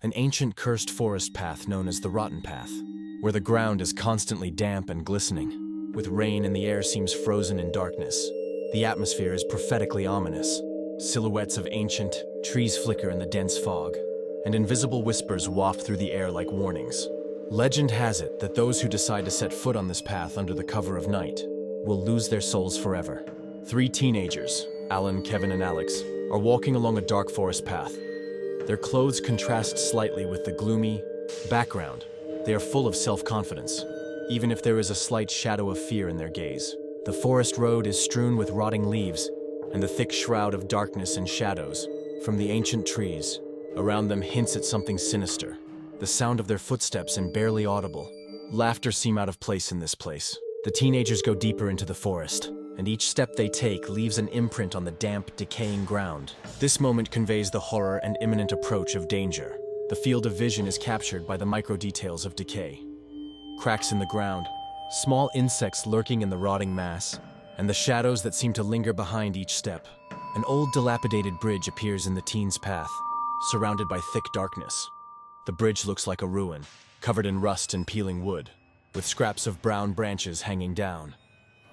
an ancient cursed forest path known as the Rotten Path, where the ground is constantly damp and glistening, with rain and the air seems frozen in darkness. The atmosphere is prophetically ominous. Silhouettes of ancient trees flicker in the dense fog, and invisible whispers waft through the air like warnings. Legend has it that those who decide to set foot on this path under the cover of night will lose their souls forever. 3 teenagers, Alan, Kevin, and Alex, are walking along a dark forest path. Their clothes contrast slightly with the gloomy background. They are full of self-confidence, even if there is a slight shadow of fear in their gaze. The forest road is strewn with rotting leaves, and the thick shroud of darkness and shadows from the ancient trees around them hints at something sinister. The sound of their footsteps is barely audible. Laughter seems out of place in this place. The teenagers go deeper into the forest, and each step they take leaves an imprint on the damp, decaying ground. This moment conveys the horror and imminent approach of danger. The field of vision is captured by the micro-details of decay. Cracks in the ground, small insects lurking in the rotting mass, and the shadows that seem to linger behind each step. An old dilapidated bridge appears in the teen's path, surrounded by thick darkness. The bridge looks like a ruin, covered in rust and peeling wood, with scraps of brown branches hanging down.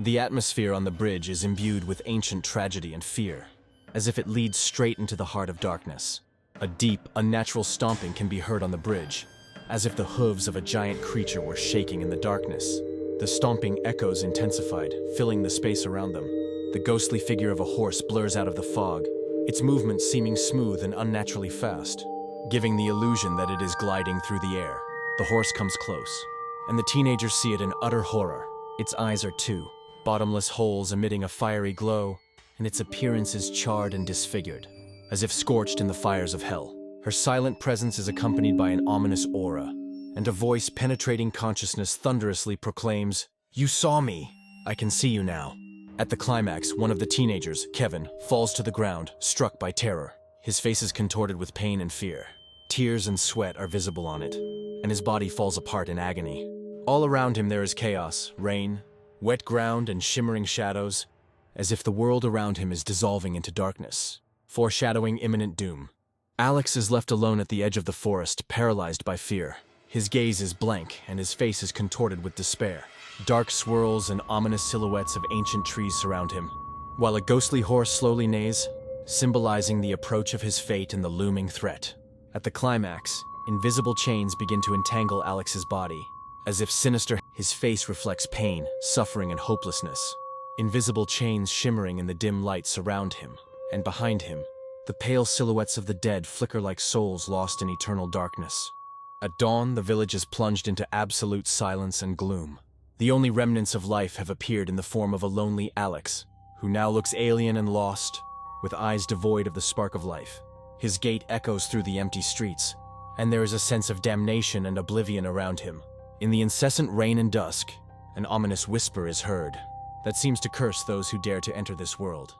The atmosphere on the bridge is imbued with ancient tragedy and fear, as if it leads straight into the heart of darkness. A deep, unnatural stomping can be heard on the bridge, as if the hooves of a giant creature were shaking in the darkness. The stomping echoes intensified, filling the space around them. The ghostly figure of a horse blurs out of the fog, its movements seeming smooth and unnaturally fast, giving the illusion that it is gliding through the air. The horse comes close, and the teenagers see it in utter horror. Its eyes are 2 bottomless holes emitting a fiery glow, and its appearance is charred and disfigured, as if scorched in the fires of hell. Her silent presence is accompanied by an ominous aura, and a voice penetrating consciousness thunderously proclaims, "You saw me! I can see you now." At the climax, one of the teenagers, Kevin, falls to the ground, struck by terror. His face is contorted with pain and fear. Tears and sweat are visible on it, and his body falls apart in agony. All around him there is chaos, rain, wet ground, and shimmering shadows, as if the world around him is dissolving into darkness, foreshadowing imminent doom. Alex is left alone at the edge of the forest, paralyzed by fear. His gaze is blank, and his face is contorted with despair. Dark swirls and ominous silhouettes of ancient trees surround him, while a ghostly horse slowly neighs, symbolizing the approach of his fate and the looming threat. At the climax, invisible chains begin to entangle Alex's body, as if sinister. His face reflects pain, suffering, and hopelessness. Invisible chains shimmering in the dim light surround him, and behind him, the pale silhouettes of the dead flicker like souls lost in eternal darkness. At dawn, the village is plunged into absolute silence and gloom. The only remnants of life have appeared in the form of a lonely Alex, who now looks alien and lost, with eyes devoid of the spark of life. His gait echoes through the empty streets, and there is a sense of damnation and oblivion around him. In the incessant rain and dusk, an ominous whisper is heard that seems to curse those who dare to enter this world.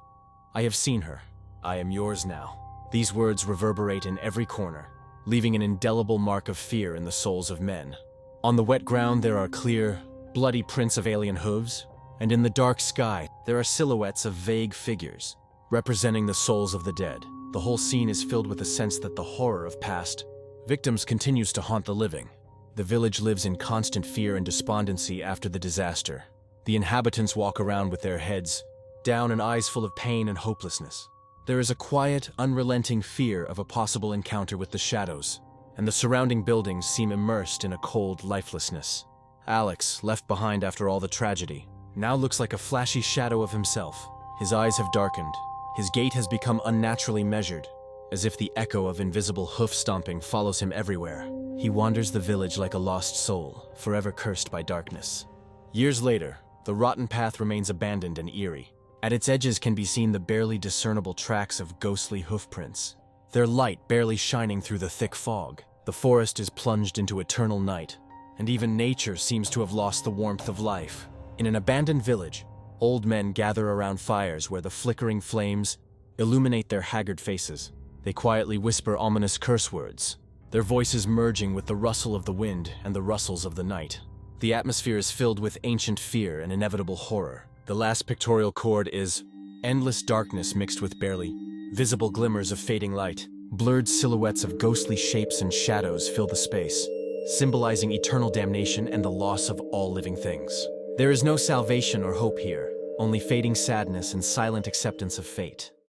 "I have seen her. I am yours now." These words reverberate in every corner, leaving an indelible mark of fear in the souls of men. On the wet ground there are clear, bloody prints of alien hooves, and in the dark sky there are silhouettes of vague figures, representing the souls of the dead. The whole scene is filled with a sense that the horror of past victims continues to haunt the living. The village lives in constant fear and despondency after the disaster. The inhabitants walk around with their heads down and eyes full of pain and hopelessness. There is a quiet, unrelenting fear of a possible encounter with the shadows, and the surrounding buildings seem immersed in a cold lifelessness. Alex, left behind after all the tragedy, now looks like a flashy shadow of himself. His eyes have darkened. His gait has become unnaturally measured, as if the echo of invisible hoof stomping follows him everywhere. He wanders the village like a lost soul, forever cursed by darkness. Years later, the Rotten Path remains abandoned and eerie. At its edges can be seen the barely discernible tracks of ghostly hoofprints, their light barely shining through the thick fog. The forest is plunged into eternal night, and even nature seems to have lost the warmth of life. In an abandoned village, old men gather around fires where the flickering flames illuminate their haggard faces. They quietly whisper ominous curse words, their voices merging with the rustle of the wind and the rustles of the night. The atmosphere is filled with ancient fear and inevitable horror. The last pictorial chord is endless darkness mixed with barely visible glimmers of fading light. Blurred silhouettes of ghostly shapes and shadows fill the space, symbolizing eternal damnation and the loss of all living things. There is no salvation or hope here, only fading sadness and silent acceptance of fate.